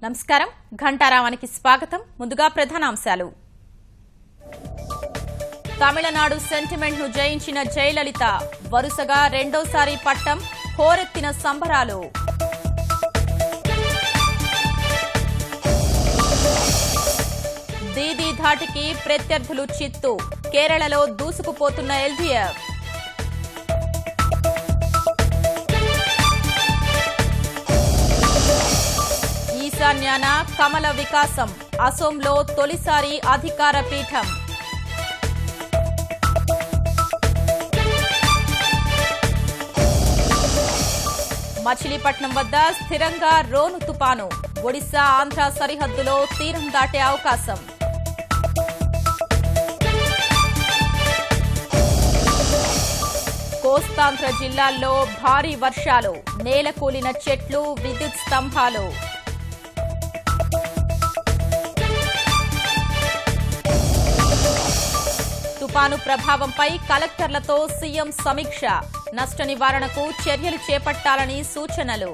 నమస్కారం ఘంటారావానికి స్వాగతం. ముందుగా ప్రధానాంశాలు. తమిళనాడు సెంటిమెంట్ ను జయించిన జయలలిత వరుసగా రెండోసారి పట్టం, హోరెత్తిన సంబరాలు. దీదీ ధాటికి ప్రత్యర్థులు చిత్తు, కేరళలో దూసుకుపోతున్న ఎల్డీఎఫ్. ఈశాన్యాన కమల వికాసం, అసోంలో తొలిసారి అధికార పీఠం. మచిలీపట్నం వద్ద స్థిరంగా రోను తుపాను, ఒడిశా ఆంధ్ర సరిహద్దులో తీరం దాటే అవకాశం. కోస్తాంధ్ర జిల్లాల్లో భారీ వర్షాలు, నేలకూలిన చెట్లు, విద్యుత్ స్తంభాలు. తుపాను ప్రభావంపై కలెక్టర్లతో సీఎం సమీక్ష, నష్ట నివారణకు చర్యలు చేపట్టాలని సూచనలు.